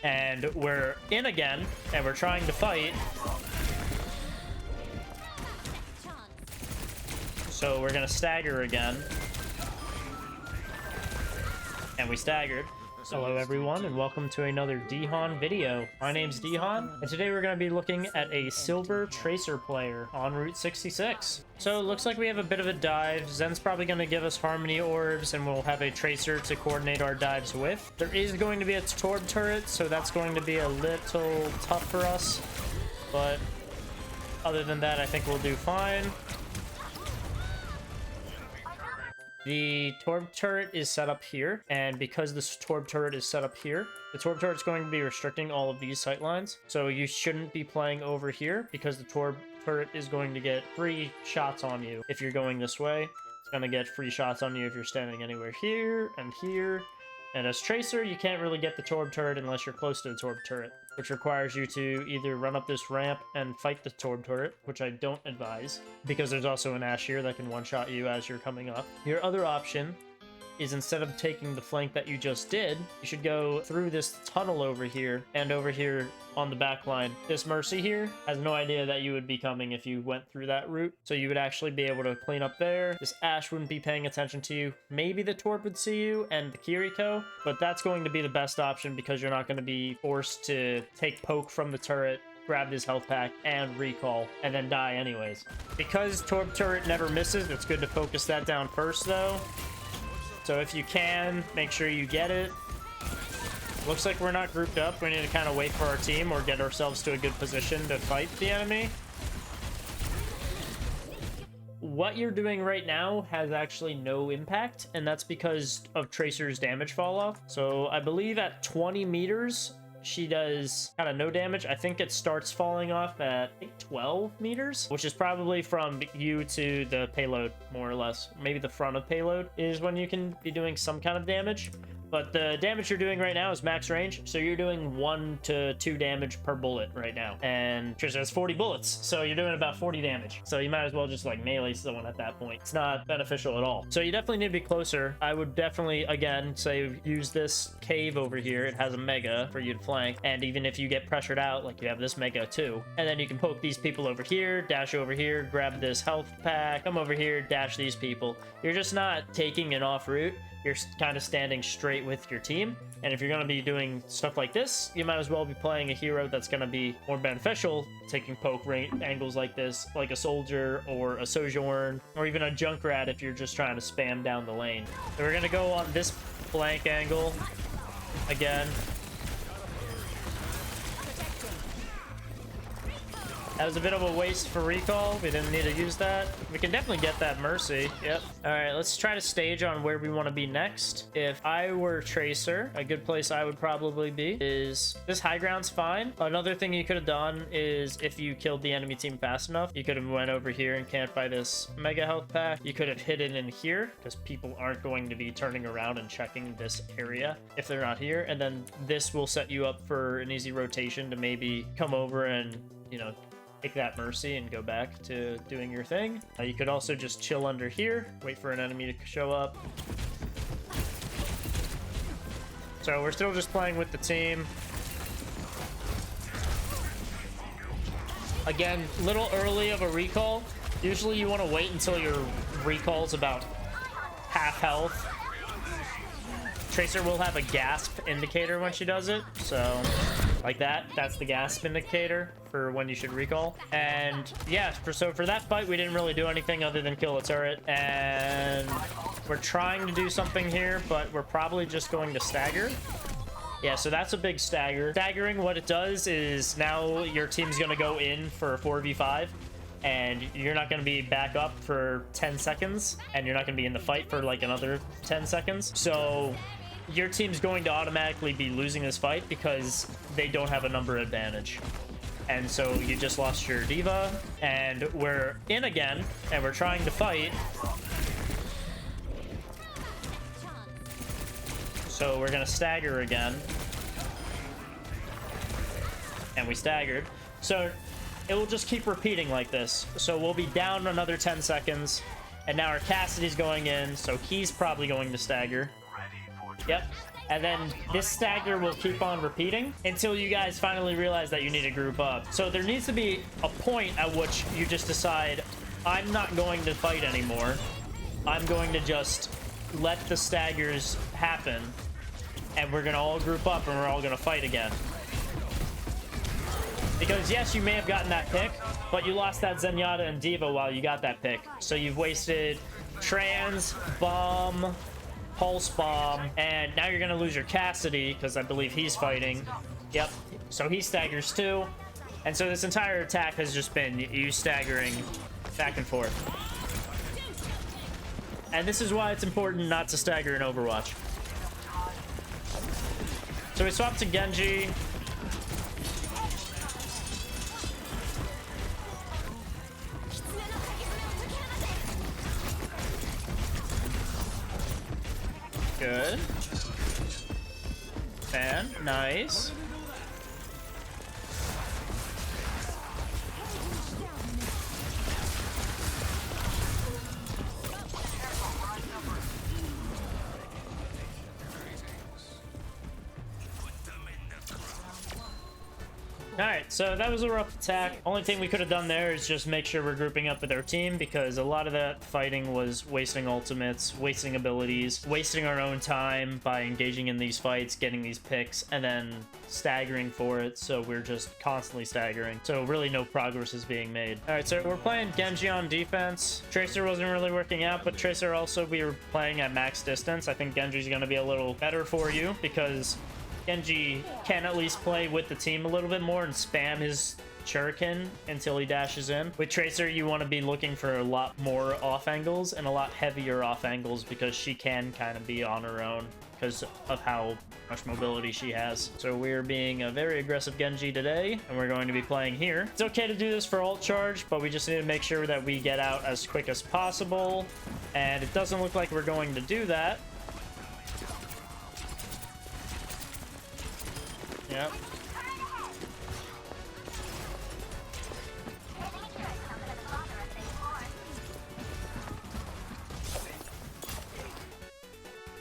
And we're in again, and we're trying to fight. So we're gonna stagger again. And we staggered. Hello everyone, and welcome to another DHanHan video. My name's DHanHan, and today we're going to be looking at a silver tracer player on Route 66. So it looks like we have a bit of a dive. Zen's probably going to give us harmony orbs, and we'll have a tracer to coordinate our dives with. There is going to be a torb turret, so that's going to be a little tough for us. But other than that, I think we'll do fine. The torb turret is set up here, and because this torb turret is set up here, the torb turret is going to be restricting all of these sight lines. So you shouldn't be playing over here because the torb turret is going to get free shots on you if you're going this way. It's going to get free shots on you if you're standing anywhere here and here. And as tracer, you can't really get the torb turret unless you're close to the torb turret, which requires you to either run up this ramp and fight the torb turret, which I don't advise, because there's also an Ash here that can one-shot you as you're coming up. Your other option is, instead of taking the flank that you just did, you should go through this tunnel over here and over here on the back line. This Mercy here has no idea that you would be coming if you went through that route, so you would actually be able to clean up there. This Ash wouldn't be paying attention to you. Maybe the Torb would see you and the Kiriko, but that's going to be the best option because you're not going to be forced to take poke from the turret, grab this health pack, and recall, and then die anyways. Because Torb turret never misses, it's good to focus that down first though. So if you can, make sure you get it. Looks like we're not grouped up. We need to kind of wait for our team or get ourselves to a good position to fight the enemy. What you're doing right now has actually no impact, and that's because of Tracer's damage fall off. So I believe at 20 meters, she does kind of no damage. I think it starts falling off at 12 meters, which is probably from you to the payload, more or less. Maybe the front of payload is when you can be doing some kind of damage. But the damage you're doing right now is max range, so you're doing 1 to 2 damage per bullet right now. And Tracer has 40 bullets, so you're doing about 40 damage. So you might as well just like melee someone at that point. It's not beneficial at all. So you definitely need to be closer. I would definitely, again, say use this cave over here. It has a mega for you to flank. And even if you get pressured out, like you have this mega too. And then you can poke these people over here, dash over here, grab this health pack, come over here, dash these people. You're just not taking an off route. You're kind of standing straight with your team. And if you're going to be doing stuff like this, you might as well be playing a hero that's going to be more beneficial, taking poke angles like this, like a soldier or a sojourn, or even a junkrat if you're just trying to spam down the lane. So we're going to go on this flank angle again. That was a bit of a waste for recall. We didn't need to use that. We can definitely get that Mercy. Yep. All right, let's try to stage on where we want to be next. If I were Tracer, a good place I would probably be is this high ground's fine. Another thing you could have done is if you killed the enemy team fast enough, you could have went over here and camped by this mega health pack. You could have hidden in here because people aren't going to be turning around and checking this area if they're not here. And then this will set you up for an easy rotation to maybe come over and, you know, take that Mercy and go back to doing your thing. You could also just chill under here, wait for an enemy to show up. So we're still just playing with the team. Again, little early of a recall. Usually you want to wait until your recall's about half health. Tracer will have a gasp indicator when she does it, so like that. That's the gasp indicator for when you should recall. And yeah, so for that fight, we didn't really do anything other than kill a turret. And we're trying to do something here, but we're probably just going to stagger. Yeah, so that's a big stagger. Staggering, what it does is now your team's going to go in for a 4v5. And you're not going to be back up for 10 seconds. And you're not going to be in the fight for like another 10 seconds. So your team's going to automatically be losing this fight because they don't have a number advantage. And so you just lost your diva, and we're in again, and we're trying to fight. So we're gonna stagger again. And we staggered. So it will just keep repeating like this. So we'll be down another 10 seconds, and now our Cassidy's going in, so he's probably going to stagger. Yep. And then this stagger will keep on repeating until you guys finally realize that you need to group up. So there needs to be a point at which you just decide, I'm not going to fight anymore. I'm going to just let the staggers happen. And we're going to all group up and we're all going to fight again. Because yes, you may have gotten that pick, but you lost that Zenyatta and D.Va while you got that pick. So you've wasted trans, bomb, pulse bomb, and now you're gonna lose your Cassidy because I believe he's fighting. Yep, so he staggers too. And so this entire attack has just been you staggering back and forth. And this is why it's important not to stagger in Overwatch. So we swap to Genji. Good. And nice. Alright, so that was a rough attack. Only thing we could have done there is just make sure we're grouping up with our team, because a lot of that fighting was wasting ultimates, wasting abilities, wasting our own time by engaging in these fights, getting these picks, and then staggering for it. So we're just constantly staggering. So really no progress is being made. Alright, so we're playing Genji on defense. Tracer wasn't really working out, but Tracer also, we were playing at max distance. I think Genji's going to be a little better for you because Genji can at least play with the team a little bit more and spam his shuriken until he dashes in. With Tracer, you want to be looking for a lot more off angles and a lot heavier off angles because she can kind of be on her own because of how much mobility she has. So we're being a very aggressive Genji today, and we're going to be playing here. It's okay to do this for ult charge, but we just need to make sure that we get out as quick as possible, and it doesn't look like we're going to do that. Yep.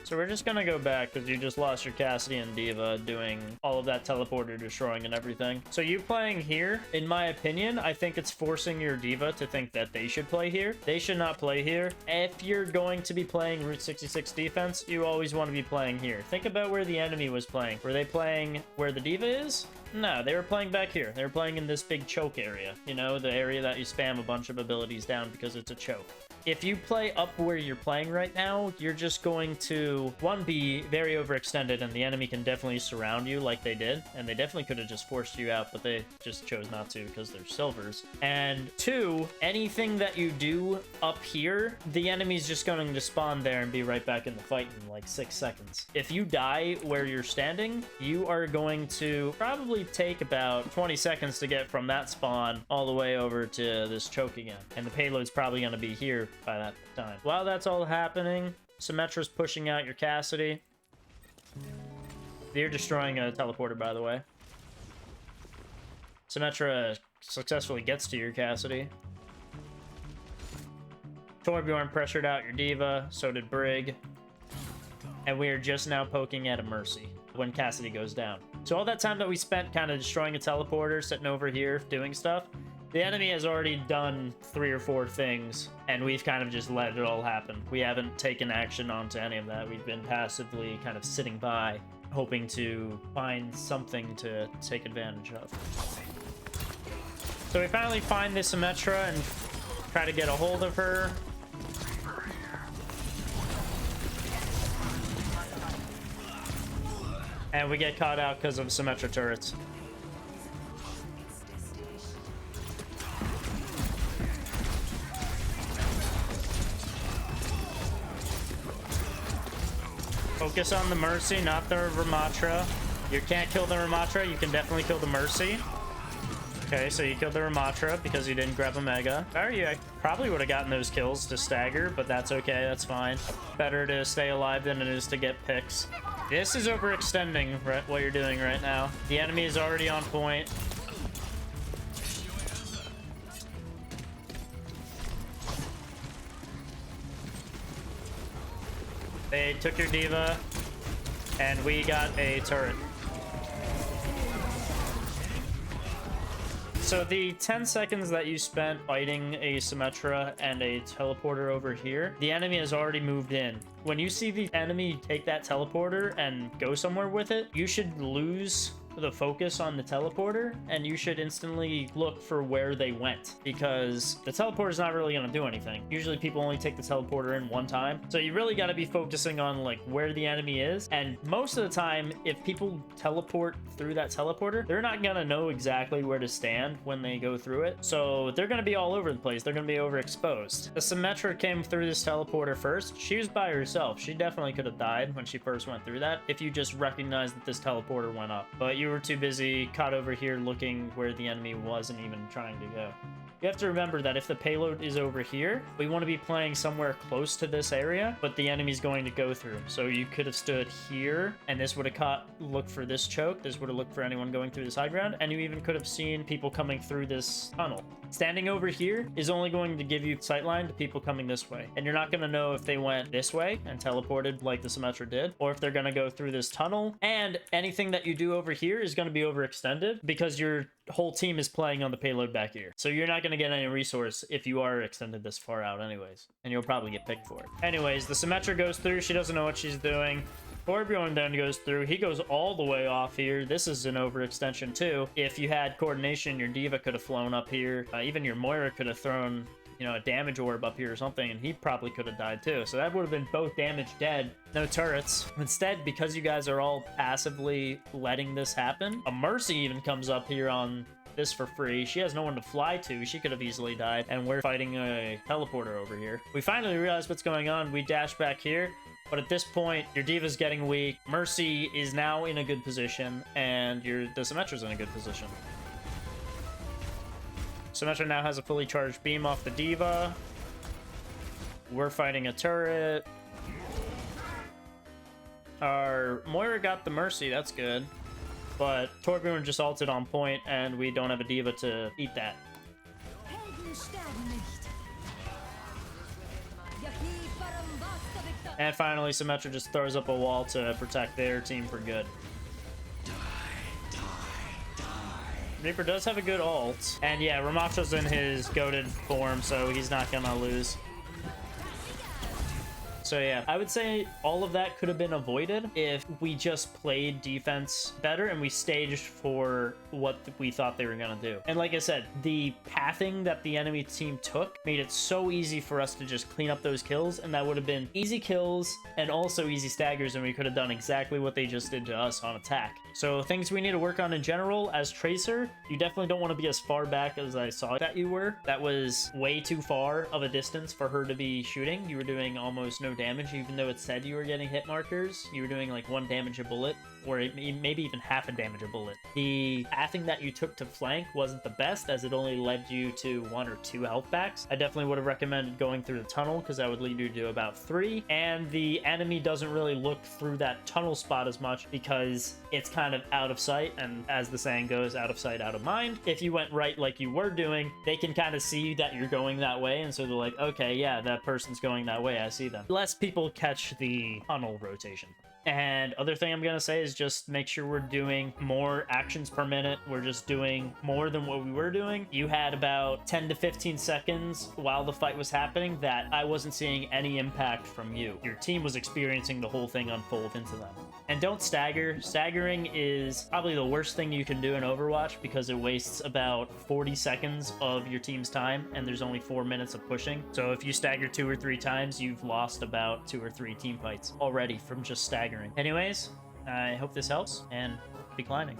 So we're just gonna go back because you just lost your Cassidy and D.Va doing all of that teleporter destroying and everything. So you playing here, in my opinion, I think it's forcing your D.Va to think that they should play here. They should not play here. If you're going to be playing Route 66 defense, you always want to be playing here. Think about where the enemy was playing. Were they playing where the D.Va is? No, they were playing back here. They were playing in this big choke area. You know, the area that you spam a bunch of abilities down because it's a choke. If you play up where you're playing right now, you're just going to, one, be very overextended, and the enemy can definitely surround you like they did, and they definitely could have just forced you out, but they just chose not to because they're silvers. And two, anything that you do up here, the enemy's just going to spawn there and be right back in the fight in like 6 seconds. If you die where you're standing, you are going to probably take about 20 seconds to get from that spawn all the way over to this choke again, and the payload's probably going to be here by that time. While that's all happening, Symmetra's pushing out your Cassidy. You're destroying a teleporter, by the way. Symmetra successfully gets to your Cassidy. Torbjorn pressured out your D.Va, so did Brig. And we are just now poking at a Mercy when Cassidy goes down. So all that time that we spent kind of destroying a teleporter, sitting over here, doing stuff, the enemy has already done 3 or 4 things, and we've kind of just let it all happen. We haven't taken action onto any of that. We've been passively kind of sitting by, hoping to find something to take advantage of. So we finally find this Symmetra and try to get a hold of her. And we get caught out because of Symmetra turrets. Focus on the Mercy, not the Ramatra. You can't kill the Ramatra. You can definitely kill the Mercy. Okay, so you killed the Ramatra because you didn't grab a Mega. I probably would have gotten those kills to stagger, but that's okay. That's fine. Better to stay alive than it is to get picks. This is overextending, right, what you're doing right now. The enemy is already on point. They took your D.Va. And we got a turret. So the 10 seconds that you spent fighting a Symmetra and a teleporter over here, the enemy has already moved in. When you see the enemy take that teleporter and go somewhere with it, you should lose the focus on the teleporter and you should instantly look for where they went, because the teleporter is not really going to do anything. Usually people only take the teleporter in one time, so you really got to be focusing on like where the enemy is. And most of the time, if people teleport through that teleporter, they're not going to know exactly where to stand when they go through it, so they're going to be all over the place. They're going to be overexposed. The Symmetra came through this teleporter first. She was by herself. She definitely could have died when she first went through that if you just recognized that this teleporter went up, but you were too busy caught over here looking where the enemy wasn't even trying to go. You have to remember that if the payload is over here, we want to be playing somewhere close to this area, but the enemy's going to go through. So you could have stood here, and this would have looked for this choke. This would have looked for anyone going through this high ground, and you even could have seen people coming through this tunnel. Standing over here is only going to give you sightline to people coming this way, and you're not going to know if they went this way and teleported like the Symmetra did, or if they're going to go through this tunnel. And anything that you do over here is going to be overextended because your whole team is playing on the payload back here. So you're not going to get any resource if you are extended this far out anyways, and you'll probably get picked for it. Anyways, the Symmetra goes through. She doesn't know what she's doing. Torbjorn then goes through. He goes all the way off here. This is an overextension too. If you had coordination, your Diva could have flown up here. Even your Moira could have thrown, you know, a damage orb up here or something, and he probably could have died too. So that would have been both damage dead, no turrets. Instead, because you guys are all passively letting this happen, a Mercy even comes up here on this for free. She has no one to fly to. She could have easily died, and we're fighting a teleporter over here. We finally realize what's going on. We dash back here. But at this point, your Diva's getting weak. Mercy is now in a good position, and the Symmetra's in a good position. Symmetra now has a fully charged beam off the Diva. We're fighting a turret. Our Moira got the Mercy, that's good. But Torbjorn just ulted on point, and we don't have a Diva to eat that. And finally, Symmetra just throws up a wall to protect their team for good. Reaper does have a good ult. And yeah, Ramacho's in his goated form, so he's not gonna lose. So yeah, I would say all of that could have been avoided if we just played defense better and we staged for what we thought they were gonna do. And like I said, the pathing that the enemy team took made it so easy for us to just clean up those kills, and that would have been easy kills and also easy staggers, and we could have done exactly what they just did to us on attack. So things we need to work on in general: as Tracer, you definitely don't want to be as far back as I saw that you were. That was way too far of a distance for her to be shooting. You were doing almost no damage, even though it said you were getting hit markers. You were doing like 1 damage a bullet, or maybe even half a damage a bullet. The pathing that you took to flank wasn't the best, as it only led you to 1 or 2 health packs. I definitely would have recommended going through the tunnel, because that would lead you to about 3. And the enemy doesn't really look through that tunnel spot as much because it's kind of out of sight, and as the saying goes, out of sight, out of mind. If you went right like you were doing, they can kind of see that you're going that way, and so they're like, okay, yeah, that person's going that way, I see them. Less people catch the tunnel rotation. And other thing I'm gonna say is just make sure we're doing more actions per minute. We're just doing more than what we were doing. You had about 10 to 15 seconds while the fight was happening that I wasn't seeing any impact from you. Your team was experiencing the whole thing unfold into them. And don't stagger. Staggering is probably the worst thing you can do in Overwatch, because it wastes about 40 seconds of your team's time, and there's only 4 minutes of pushing. So if you stagger 2 or 3 times, you've lost about 2 or 3 team fights already from just staggering. Anyways, I hope this helps, and be climbing.